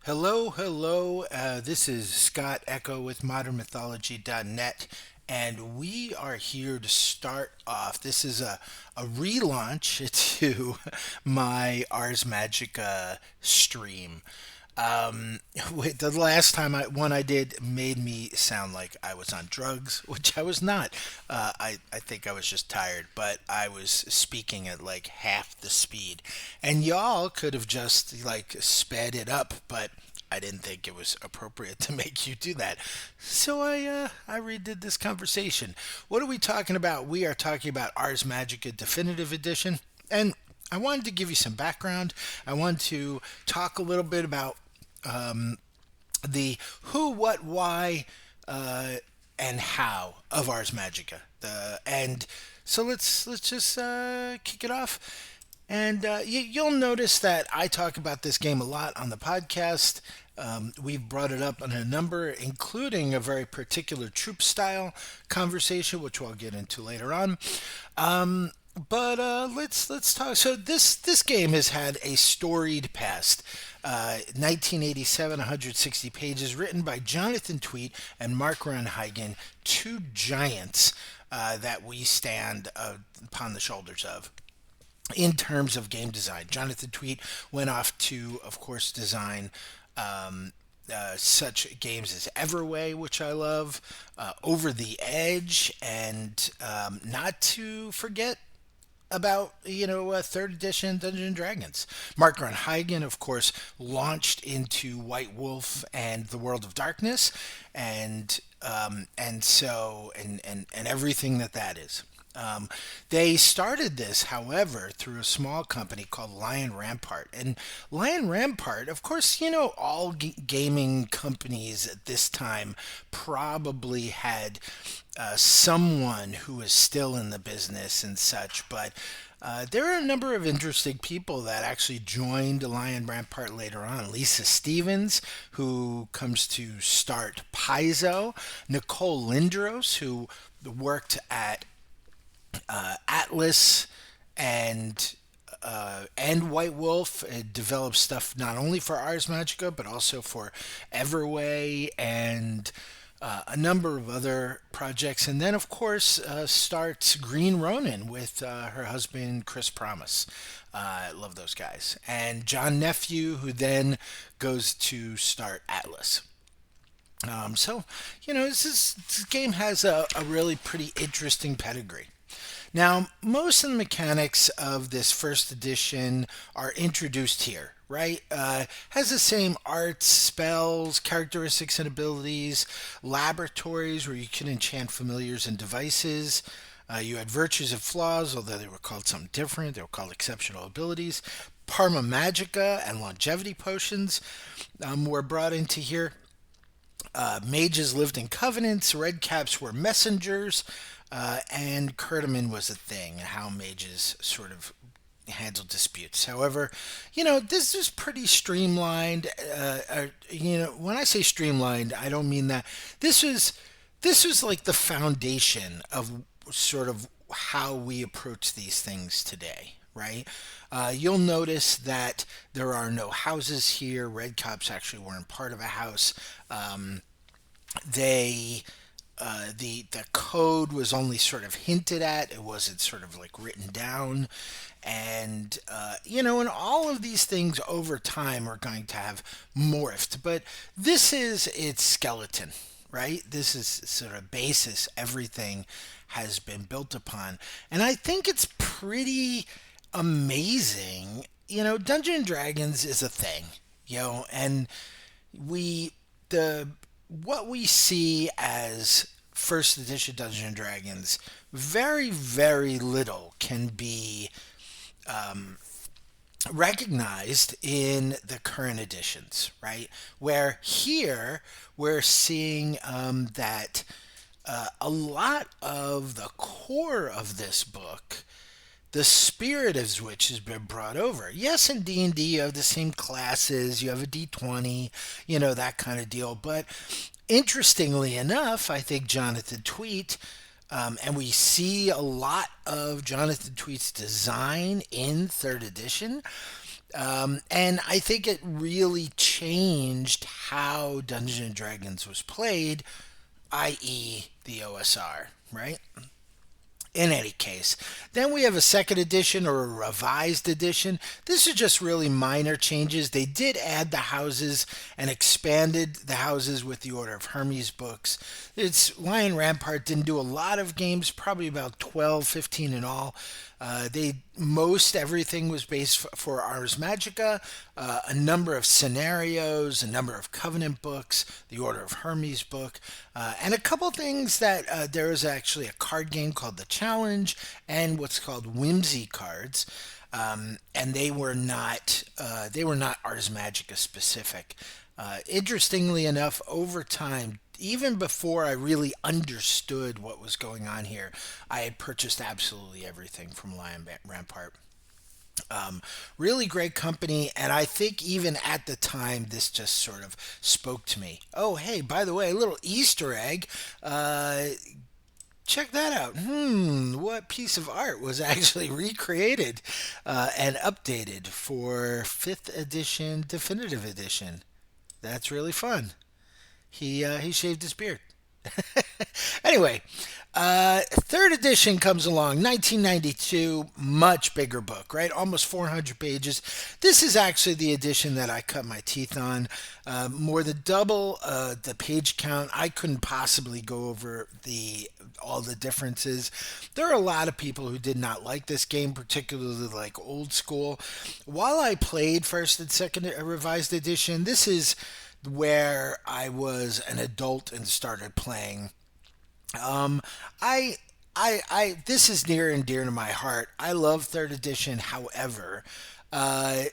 Hello, hello. This is Scott Echo with modernmythology.net, and we are here to start off. This is a relaunch to my Ars Magica stream. With the last time one I did made me sound like I was on drugs, which I was not. I think I was just tired, but I was speaking at like half the speed, and y'all could have just like sped it up, but I didn't think it was appropriate to make you do that. So I redid this conversation. What are we talking about? We are talking about Ars Magica Definitive Edition, and I wanted to give you some background. I wanted to talk a little bit about the who, what, why, and how of Ars Magica. And so let's just kick it off. And you'll notice that I talk about this game a lot on the podcast. We've brought it up on a number, including a very particular troop style conversation, which we'll get into later on. But let's talk. So this game has had a storied past. 1987, 160 pages, written by Jonathan Tweet and Mark Renheigen, two giants that we stand upon the shoulders of in terms of game design. Jonathan Tweet went off to, of course, design such games as Everway, which I love, Over the Edge, and not to forget about third edition Dungeons and Dragons. Mark Grunhagen, of course, launched into White Wolf and the World of Darkness, and everything that is. They started this, however, through a small company called Lion Rampart. And Lion Rampart, of course, all gaming companies at this time probably had someone who is still in the business and such, but there are a number of interesting people that actually joined Lion Rampart later on. Lisa Stevens, who comes to start Paizo, Nicole Lindros, who worked at Atlas and White Wolf. It developed stuff not only for Ars Magica but also for Everway and a number of other projects. And then, of course, starts Green Ronin with her husband Chris Promise. I love those guys. And John Nephew, who then goes to start Atlas. This game has a really pretty interesting pedigree. Now, most of the mechanics of this first edition are introduced here, right? Has the same arts, spells, characteristics and abilities, laboratories where you can enchant familiars and devices. You had virtues and flaws, although they were called something different. They were called exceptional abilities. Parma Magica and longevity potions were brought into here. Mages lived in covenants, red caps were messengers, and Kurdaman was a thing, how mages sort of handle disputes. However, this is pretty streamlined. When I say streamlined, I don't mean that. This was like the foundation of sort of how we approach these things today, right? You'll notice that there are no houses here. Red caps actually weren't part of a house. They the code was only sort of hinted at. It wasn't sort of like written down, and and all of these things over time are going to have morphed. But this is its skeleton, right? This is sort of basis everything has been built upon, and I think it's pretty amazing. Dungeon and Dragons is a thing, and we the what we see as first edition Dungeons and Dragons, very, very little can be recognized in the current editions, right? Where here we're seeing that a lot of the core of this book, the spirit of which has been brought over. Yes, in D&D you have the same classes, you have a D20, that kind of deal. But interestingly enough, I think Jonathan Tweet, and we see a lot of Jonathan Tweet's design in third edition, and I think it really changed how Dungeons and Dragons was played, i.e., the OSR, right? In any case, then we have a second edition or a revised edition. This is just really minor changes. They did add the houses and expanded the houses with the Order of Hermes books. It's Lion Rampart didn't do a lot of games, probably about 12, 15 in all. They most everything was based for Ars Magica, a number of scenarios, a number of Covenant books, the Order of Hermes book, and a couple things that there is actually a card game called The Challenge and what's called Whimsy cards. And they were not Ars Magica specific. Interestingly enough, over time, even before I really understood what was going on here, I had purchased absolutely everything from Rampart. Really great company, and I think even at the time, this just sort of spoke to me. Oh, hey, by the way, a little Easter egg. Check that out. What piece of art was actually recreated and updated for 5th edition, definitive edition? That's really fun. He shaved his beard. Anyway, third edition comes along, 1992, much bigger book, right? Almost 400 pages. This is actually the edition that I cut my teeth on. More than double the page count. I couldn't possibly go over the all the differences. There are a lot of people who did not like this game, particularly like old school. While I played first and second revised edition, this is where I was an adult and started playing. Um, I, this is near and dear to my heart. I love third edition. However, uh,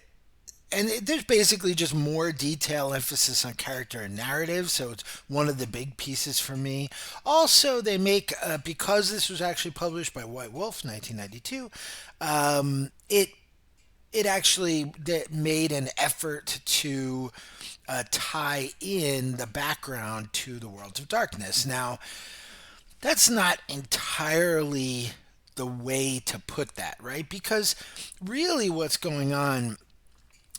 there's basically just more detail, emphasis on character and narrative. So it's one of the big pieces for me. Also, they make because this was actually published by White Wolf, 1992. It actually made an effort to tie in the background to the Worlds of Darkness. Now, that's not entirely the way to put that, right? Because really what's going on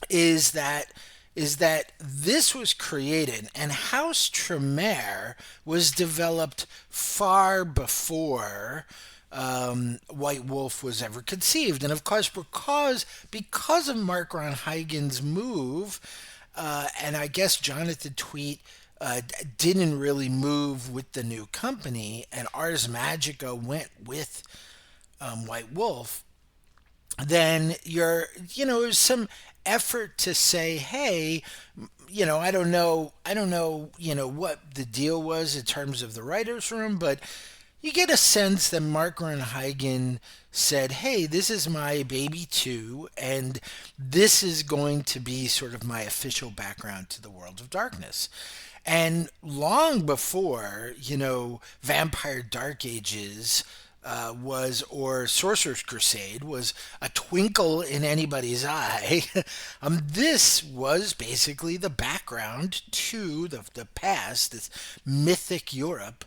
is that this was created and House Tremere was developed far before White Wolf was ever conceived. And of course, because of Mark Ron Huygens' move, and I guess Jonathan Tweet didn't really move with the new company, and Ars Magica went with White Wolf, then there's some effort to say, hey, I don't know, what the deal was in terms of the writers' room, but you get a sense that Mark Renheigen said, hey, this is my baby too, and this is going to be sort of my official background to the World of Darkness. And long before, Vampire Dark Ages or Sorcerer's Crusade was a twinkle in anybody's eye. This was basically the background to the past, this mythic Europe.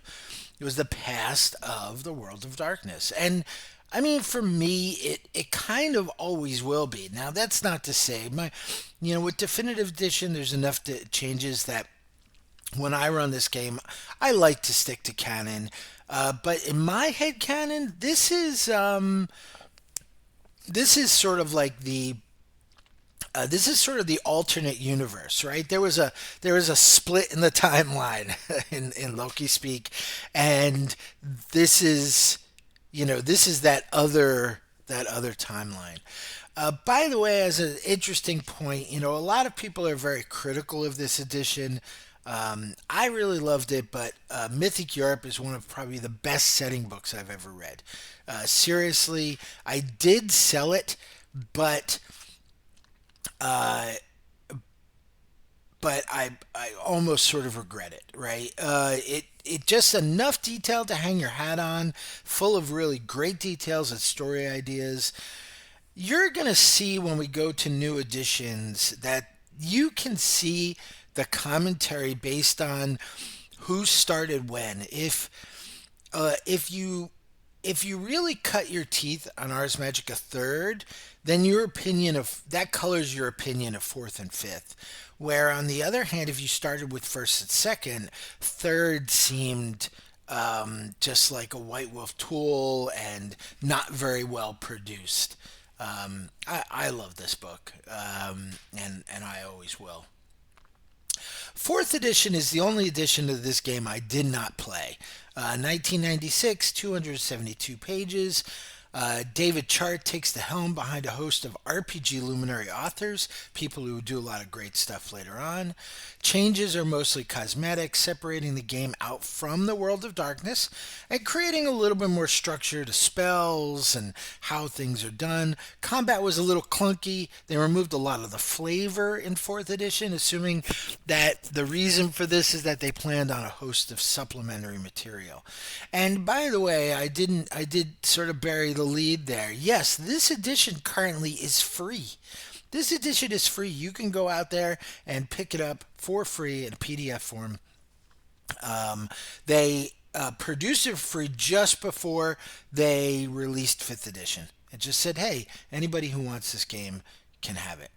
It was the past of the World of Darkness. And I mean, for me, it kind of always will be. Now, that's not to say with Definitive Edition, there's enough changes that when I run this game, I like to stick to canon. But in my head canon, this is sort of like this is sort of the alternate universe, right? There was a split in the timeline in Loki speak, and this is that other timeline. By the way, as an interesting point, a lot of people are very critical of this edition. I really loved it, but Mythic Europe is one of probably the best setting books I've ever read. Seriously, I did sell it, but uh, I almost sort of regret it, right? It just enough detail to hang your hat on, full of really great details and story ideas. You're gonna see when we go to new editions that you can see the commentary based on who started when. If you really cut your teeth on Ars Magica third, then your opinion of that colors your opinion of fourth and fifth. Where on the other hand, if you started with first and second, third seemed just like a White Wolf tool and not very well produced. I love this book, and I always will. Fourth edition is the only edition of this game I did not play. 1996, 272 pages. David Chart takes the helm behind a host of RPG luminary authors, people who do a lot of great stuff later on. Changes are mostly cosmetic, separating the game out from the world of darkness and creating a little bit more structure to spells and how things are done. Combat was a little clunky. They removed a lot of the flavor in 4th edition, assuming that the reason for this is that they planned on a host of supplementary material. And by the way, I did sort of bury the lead there. Yes, this edition currently is free. This edition is free. You can go out there and pick it up for free in PDF form. They produced it for free just before they released 5th edition. It just said, hey, anybody who wants this game can have it.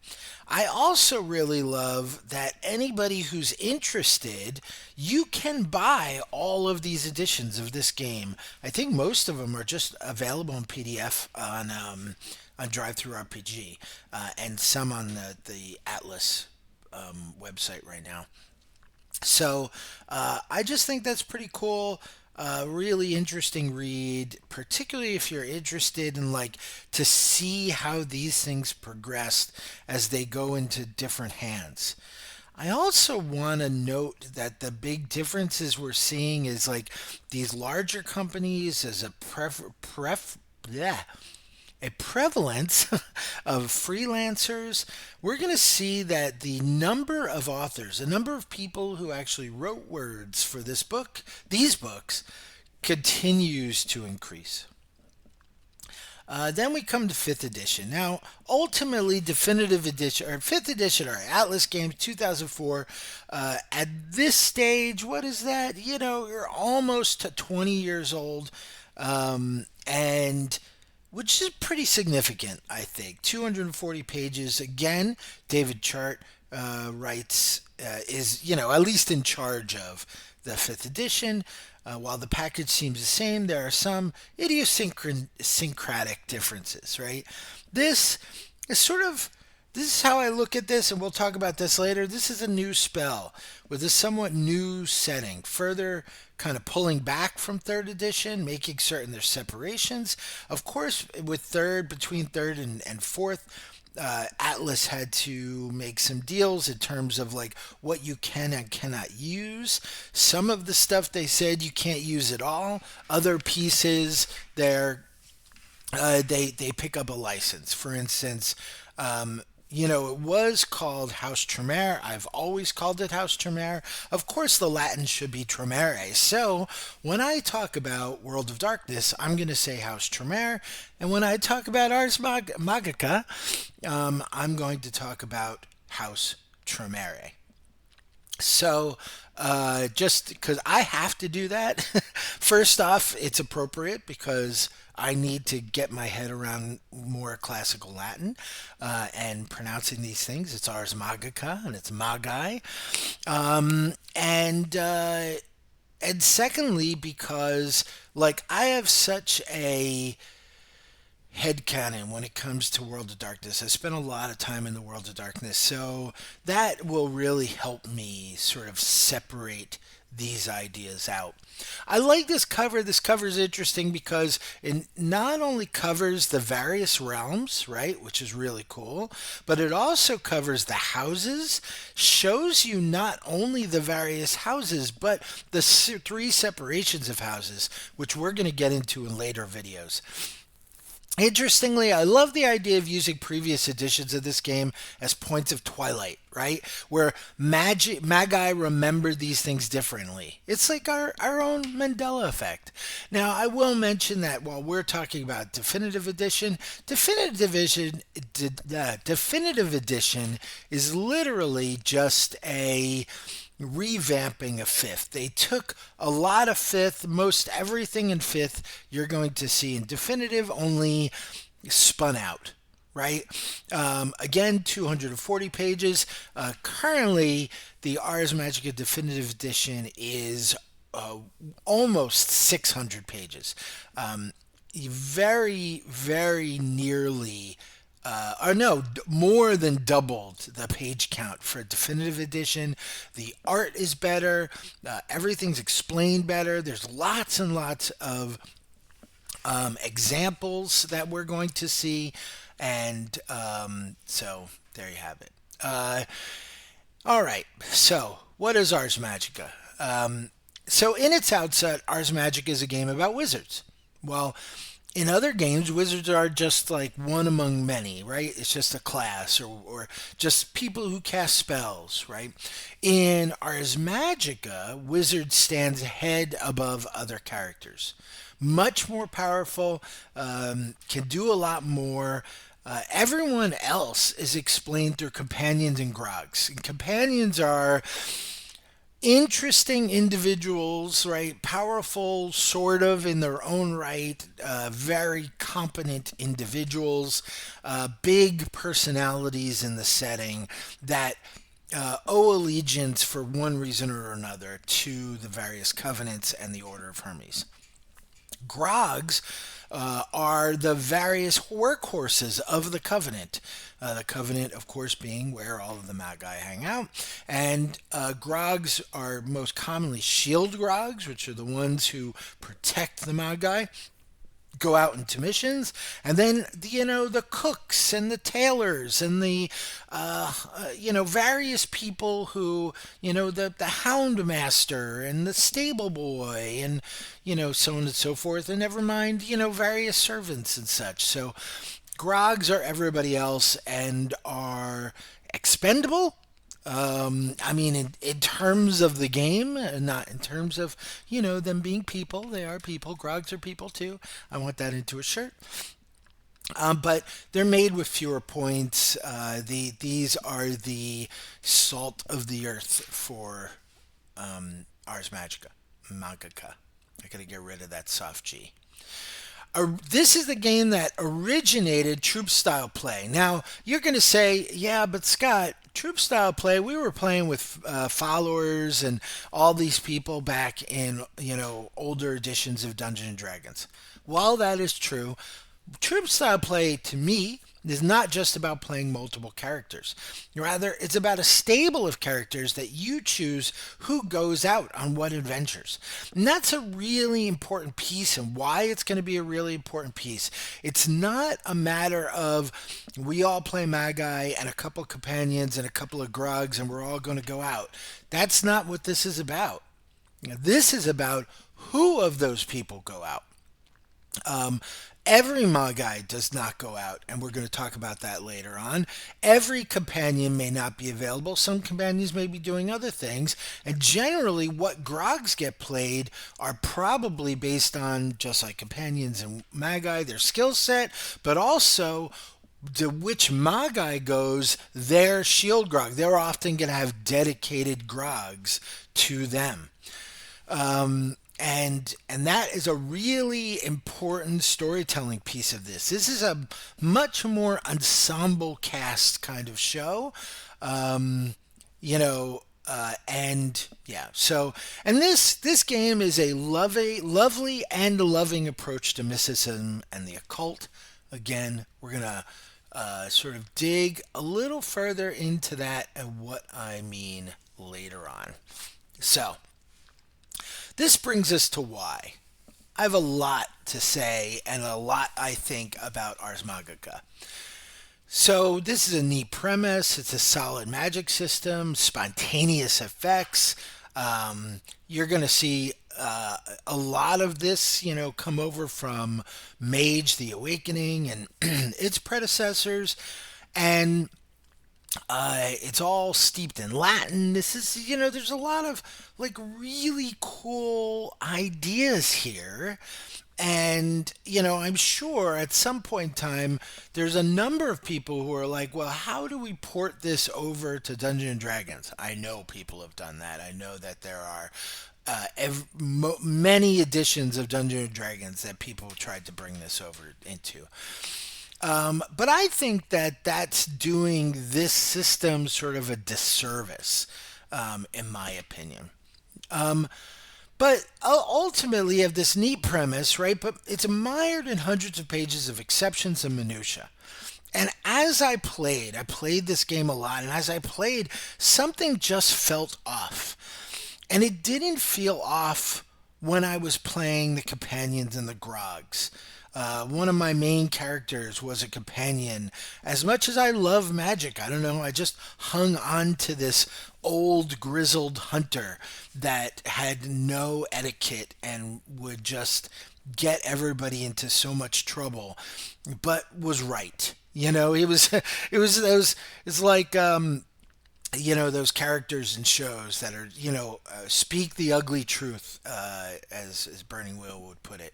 I also really love that anybody who's interested, you can buy all of these editions of this game. I think most of them are just available in PDF on Drive Through RPG, and some on the Atlas website right now. So I just think that's pretty cool. Really interesting read, particularly if you're interested in like to see how these things progressed as they go into different hands. I also want to note that the big differences we're seeing is like these larger companies as yeah, a prevalence of freelancers. We're going to see that the number of authors, the number of people who actually wrote words for these books, continues to increase. Then we come to 5th edition. Now, ultimately, definitive edition, or 5th edition, or Atlas Games 2004, at this stage, what is that? You know, you're almost to 20 years old, and which is pretty significant, I think. 240 pages. Again, David Chart writes, is, you know, at least in charge of the 5th edition. While the package seems the same, there are some idiosyncratic differences, right? This is sort of, this is how I look at this, and we'll talk about this later. This is a new spell with a somewhat new setting, further kind of pulling back from 3rd edition, making certain there's separations. Of course, with between 3rd and 4th, Atlas had to make some deals in terms of like what you can and cannot use. Some of the stuff they said you can't use at all. Other pieces, they pick up a license. For instance, you know, it was called House Tremere. I've always called it House Tremere. Of course, the Latin should be Tremere. So when I talk about World of Darkness, I'm going to say House Tremere. And when I talk about Ars Magica, I'm going to talk about House Tremere. So, just because I have to do that, first off, it's appropriate because I need to get my head around more classical Latin and pronouncing these things. It's Ars Magica and it's Magi, and secondly, because like I have such a headcanon when it comes to World of Darkness. I spent a lot of time in the World of Darkness, so that will really help me sort of separate these ideas out. I like this cover. This cover is interesting because it not only covers the various realms, right, which is really cool, but it also covers the houses, shows you not only the various houses, but the 3 separations of houses, which we're going to get into in later videos. Interestingly, I love the idea of using previous editions of this game as points of twilight, right? Where Magi remembered these things differently. It's like our own Mandela effect. Now, I will mention that while we're talking about Definitive Edition is literally just a revamping of 5th. They took a lot of 5th, most everything in 5th you're going to see in Definitive, only spun out. right? Again, 240 pages. Currently, the Ars Magica Definitive Edition is uh, almost 600 pages. Very, very nearly or no, more than doubled the page count for a definitive edition. The art is better. Everything's explained better. There's lots and lots of examples that we're going to see. And so there you have it. All right. So, what is Ars Magica? So, in its outset, Ars Magica is a game about wizards. Well, in other games, wizards are just like one among many, right? It's just a class or just people who cast spells, right? In Ars Magica, wizard stands head above other characters. Much more powerful, can do a lot more. Everyone else is explained through companions and grogs. And companions are interesting individuals, right? Powerful, sort of in their own right, very competent individuals, big personalities in the setting that owe allegiance for one reason or another to the various covenants and the Order of Hermes. Grogs are the various workhorses of the Covenant. The Covenant, of course, being where all of the Magi hang out. And Grogs are most commonly shield Grogs, which are the ones who protect the Magi, go out into missions, and then the cooks and the tailors and the various people who the hound master and the stable boy and so on and so forth, and never mind various servants and such. So grogs are everybody else and are expendable. I mean, in terms of the game, not in terms of, them being people. They are people. Grogs are people too. I want that into a shirt. But they're made with fewer points. These are the salt of the earth for Ars Magica. Magica. I gotta get rid of that soft G. This is the game that originated troop style play. Now, you're going to say, yeah, but Scott, troop style play, we were playing with followers and all these people back in, older editions of Dungeons and Dragons. While that is true, troop style play to me is not just about playing multiple characters. Rather, it's about a stable of characters that you choose who goes out on what adventures. And that's a really important piece, and why it's going to be a really important piece. It's not a matter of we all play Magi and a couple companions and a couple of grogs and we're all going to go out. That's not what this is about. This is about who of those people go out. Um, every Magi does not go out, and we're going to talk about that later on. Every companion may not be available. Some companions may be doing other things, and generally, what Grogs get played are probably based on, just like companions and Magi, their skill set, but also to which Magi goes, their shield grog. They're often going to have dedicated grogs to them. And that is a really important storytelling piece of this. This is a much more ensemble cast kind of show. Um, and yeah, so and this game is a lovely and loving approach to mysticism and the occult. Again, we're gonna sort of dig a little further into that and what I mean later on. So, this brings us to why. I have a lot to say and a lot I think about Ars Magica. So, this is a neat premise. It's a solid magic system, spontaneous effects. You're going to see a lot of this, come over from Mage the Awakening and its predecessors. And it's all steeped in Latin. This is, there's a lot of like really cool ideas here. And, I'm sure at some point in time, there's a number of people who are like, well, how do we port this over to Dungeons and Dragons? I know people have done that. I know that there are many editions of Dungeons and Dragons that people tried to bring this over into. But I think that that's doing this system sort of a disservice, in my opinion. But ultimately, you have this neat premise, right? But it's mired in hundreds of pages of exceptions and minutia. And as I played this game a lot, and as I played, something just felt off. And it didn't feel off when I was playing the companions and the grogs. One of my main characters was a companion. As much as I love magic, I don't know, I just hung on to this old grizzled hunter that had no etiquette and would just get everybody into so much trouble, but was right. You know, he was, it's like, those characters in shows that are, speak the ugly truth, as Burning Wheel would put it.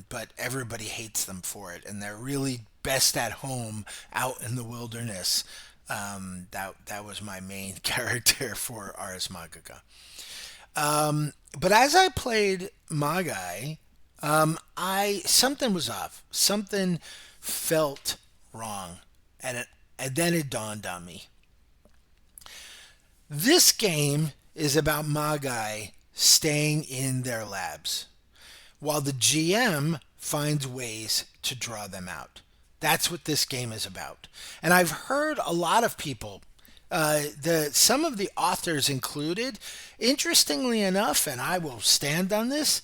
But everybody hates them for it, and they're really best at home out in the wilderness. That was my main character for Ars Magica. But as I played Magai, I something was off. Something felt wrong, and then it dawned on me. This game is about Magai staying in their labs, while the GM finds ways to draw them out. That's what this game is about. And I've heard a lot of people, the some of the authors included, interestingly enough, and I will stand on this,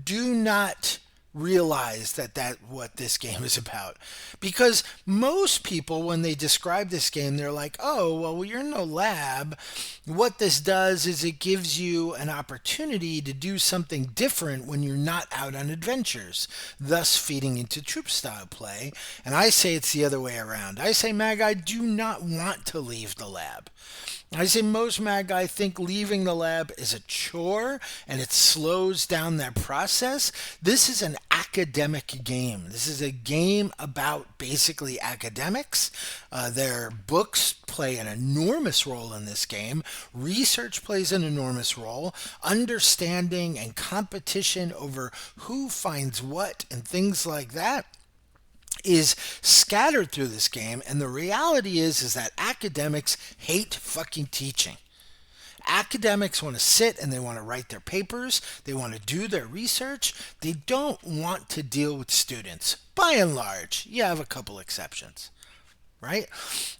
do not realize that what this game is about, because most people, when they describe this game, they're like, oh well, you're in a lab. What this does is it gives you an opportunity to do something different when you're not out on adventures, thus feeding into troop style play. And I say it's the other way around. I say Magi do not want to leave the lab. I say most Magi think leaving the lab is a chore and it slows down their process. This is an academic game. This is a game about basically academics. Their books play an enormous role in this game. Research plays an enormous role. Understanding and competition over who finds what and things like that is scattered through this game, and the reality is that academics hate fucking teaching. Academics want to sit and they want to write their papers, they want to do their research, they don't want to deal with students. By and large, you have a couple exceptions, right?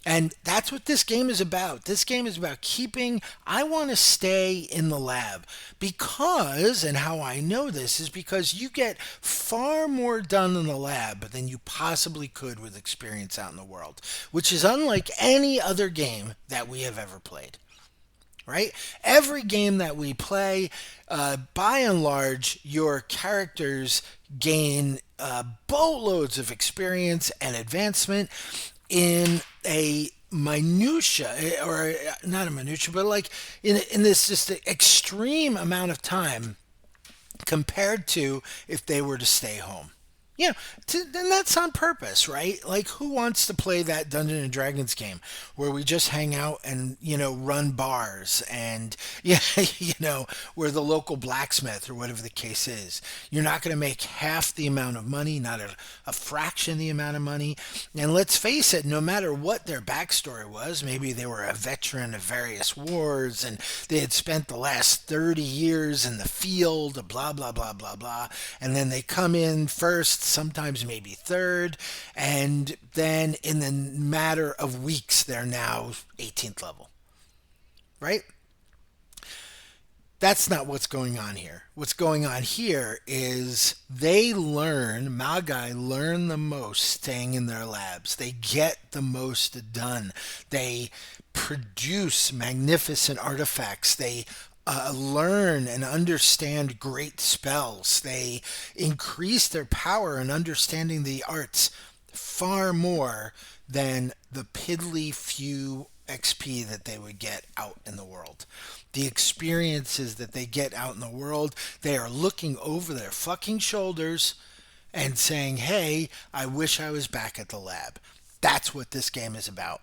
And that's what this game is about. This game is about keeping, I want to stay in the lab because, and how I know this is because you get far more done in the lab than you possibly could with experience out in the world, which is unlike any other game that we have ever played. Right? Every game that we play, by and large, your characters gain boatloads of experience and advancement in a minutia, or not a minutia, but like in this just extreme amount of time compared to if they were to stay home. Yeah, and that's on purpose, right? Like, who wants to play that Dungeons and Dragons game where we just hang out and run bars and yeah, we're the local blacksmith or whatever the case is. You're not going to make half the amount of money, not a fraction the amount of money. And let's face it, no matter what their backstory was, maybe they were a veteran of various wars and they had spent the last 30 years in the field, blah blah blah blah blah, and then they come in first, sometimes maybe third, and then in the matter of weeks they're now 18th level, right? That's not what's going on here. What's going on here is Magi learn the most staying in their labs. They get the most done. They produce magnificent artifacts. They learn and understand great spells. They increase their power in understanding the arts far more than the piddly few XP that they would get out in the world. The experiences that they get out in the world, they are looking over their fucking shoulders and saying, hey, I wish I was back at the lab. That's what this game is about.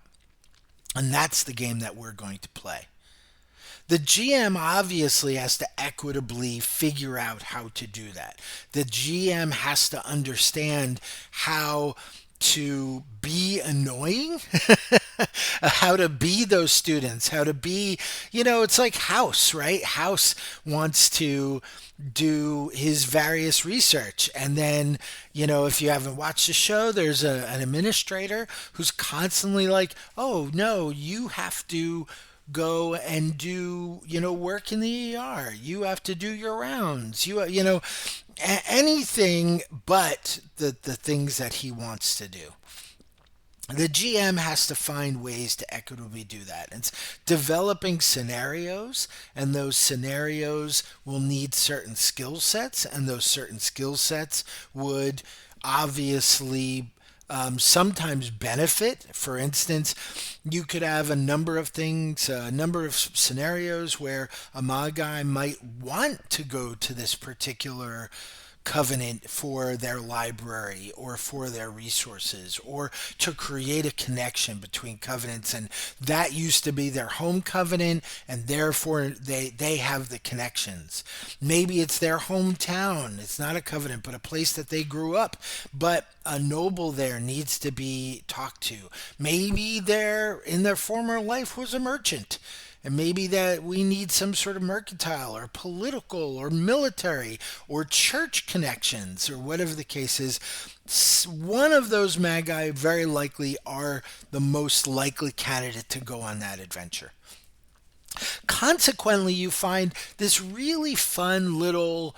And that's the game that we're going to play. The GM obviously has to equitably figure out how to do that. The GM has to understand how to be annoying, how to be those students, how to be, it's like House, right? House wants to do his various research. And then, if you haven't watched the show, there's an administrator who's constantly like, oh, no, you have to go and do, work in the ER. You have to do your rounds. Anything but the things that he wants to do. The GM has to find ways to equitably do that. It's developing scenarios, and those scenarios will need certain skill sets, and those certain skill sets would obviously sometimes benefit. For instance, you could have a number of things, a number of scenarios where a Magi might want to go to this particular covenant for their library or for their resources or to create a connection between covenants, and that used to be their home covenant, and therefore they have the connections. Maybe it's their hometown, it's not a covenant but a place that they grew up, but a noble there needs to be talked to. Maybe they're in their former life was a merchant, and maybe that we need some sort of mercantile or political or military or church connections or whatever the case is. One of those magi very likely are the most likely candidate to go on that adventure. Consequently, you find this really fun little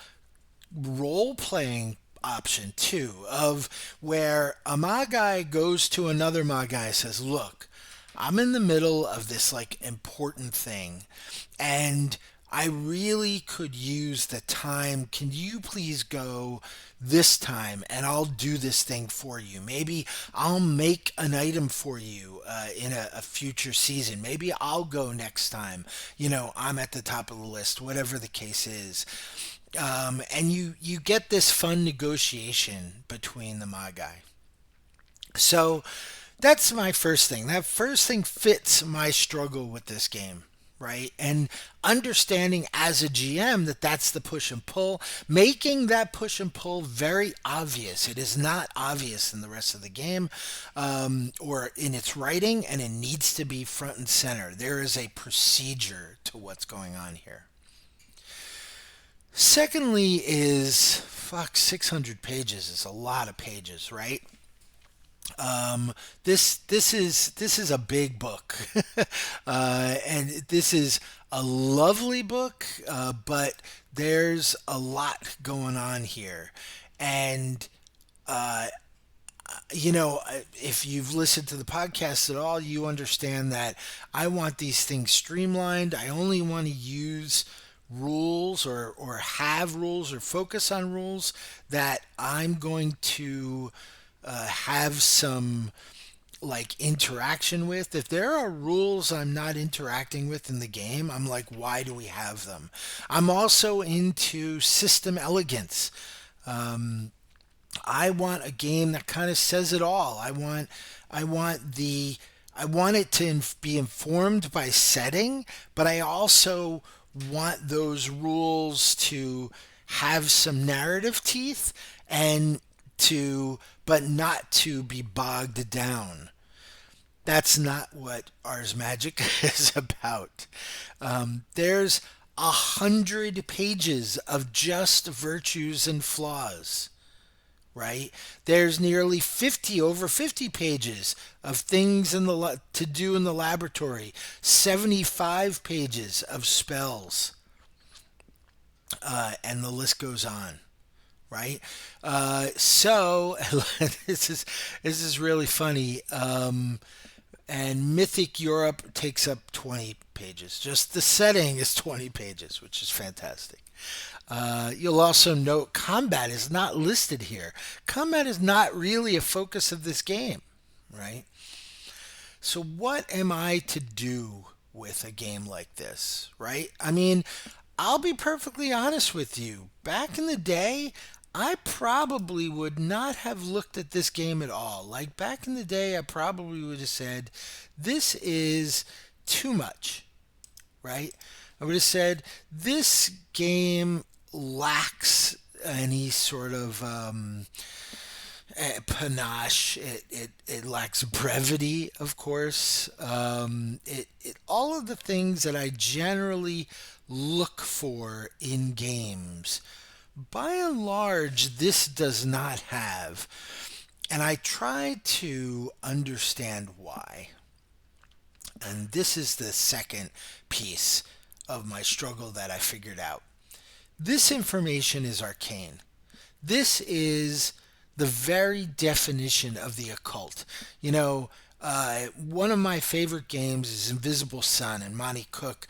role playing option too, of where a Magi goes to another Magi and says, look, I'm in the middle of this like important thing, and I really could use the time. Can you please go this time and I'll do this thing for you? Maybe I'll make an item for you in a future season. Maybe I'll go next time. I'm at the top of the list, whatever the case is. And you get this fun negotiation between the Magi. So that's my first thing. That first thing fits my struggle with this game, right? And understanding as a GM that that's the push and pull, making that push and pull very obvious. It is not obvious in the rest of the game or in its writing, and it needs to be front and center. There is a procedure to what's going on here. Secondly, is 600 pages is a lot of pages, right? This is a big book, and this is a lovely book, but there's a lot going on here, and if you've listened to the podcast at all, you understand that I want these things streamlined. I only want to use rules or have rules or focus on rules that I'm going to have some like interaction with. If there are rules I'm not interacting with in the game, I'm like, why do we have them? I'm also into system elegance. I want a game that kind of says it all. I want it to be informed by setting, but I also want those rules to have some narrative teeth and to but not to be bogged down. That's not what Ars Magica is about. There's 100 pages of just virtues and flaws, right? There's nearly 50 pages of things to do in the laboratory, 75 pages of spells, and the list goes on, right? So this is really funny. And Mythic Europe takes up 20 pages. Just the setting is 20 pages, which is fantastic. You'll also note combat is not listed here. Combat is not really a focus of this game, right? So what am I to do with a game like this, right? I mean, I'll be perfectly honest with you. Back in the day, I probably would not have looked at this game at all. Like back in the day, I probably would have said, this is too much, right? I would have said, this game lacks any sort of panache. It lacks brevity, of course. All of the things that I generally look for in games, by and large, this does not have. And I try to understand why. And this is the second piece of my struggle that I figured out. This information is arcane. This is the very definition of the occult. One of my favorite games is Invisible Sun, and Monty Cook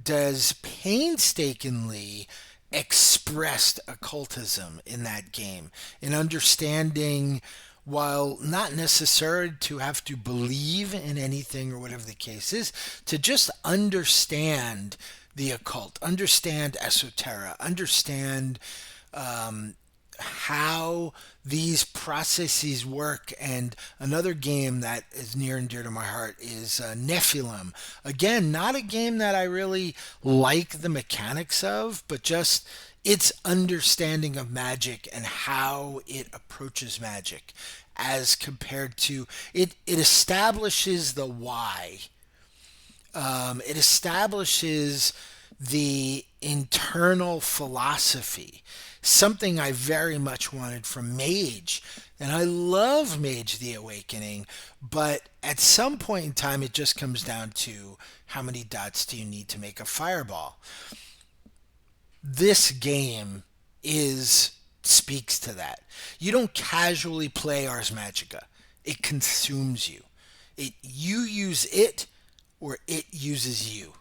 does painstakingly expressed occultism in that game, in understanding, while not necessary to have to believe in anything or whatever the case is, to just understand the occult, understand esoteric, understand how these processes work. And another game that is near and dear to my heart is Nephilim. Again, not a game that I really like the mechanics of, but just its understanding of magic and how it approaches magic as compared to it establishes the why. It establishes the internal philosophy, something I very much wanted from Mage. And I love Mage the Awakening, but at some point in time, it just comes down to how many dots do you need to make a fireball. This game is speaks to that. You don't casually play Ars Magica. It consumes you. You use it or it uses you.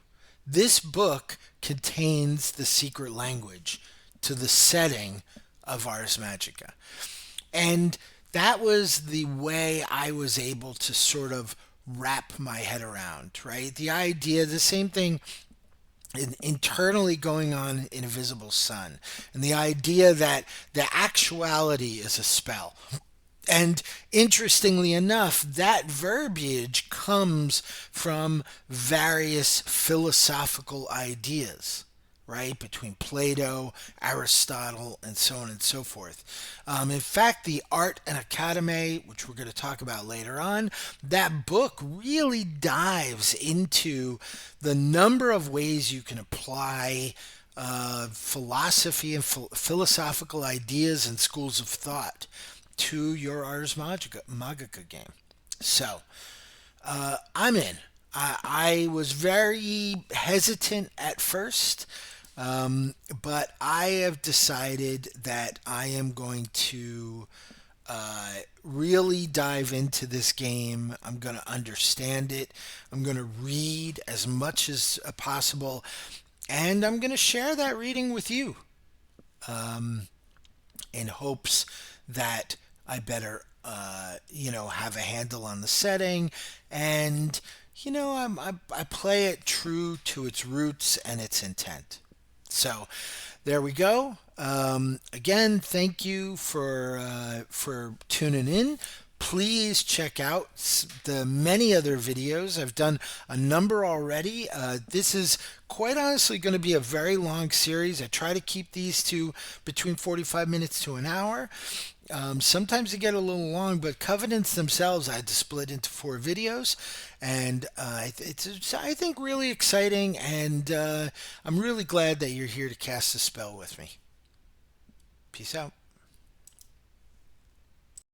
This book contains the secret language to the setting of Ars Magica. And that was the way I was able to sort of wrap my head around, right? The idea, the same thing internally going on in Invisible Sun, and the idea that the actuality is a spell. And interestingly enough, that verbiage comes from various philosophical ideas, right? Between Plato, Aristotle, and so on and so forth. In fact, the Art and Academy, which we're going to talk about later on, that book really dives into the number of ways you can apply philosophy and philosophical ideas and schools of thought to your Magica game. So, I'm in. I was very hesitant at first, but I have decided that I am going to really dive into this game. I'm going to understand it. I'm going to read as much as possible, and I'm going to share that reading with you in hopes that I better, have a handle on the setting, and I play it true to its roots and its intent. So there we go. Again, thank you for tuning in. Please check out the many other videos. I've done a number already. This is quite honestly going to be a very long series. I try to keep these to between 45 minutes to an hour. Sometimes they get a little long, but Covenants themselves I had to split into 4 videos, and it's I think really exciting, and I'm really glad that you're here to cast a spell with me. Peace out.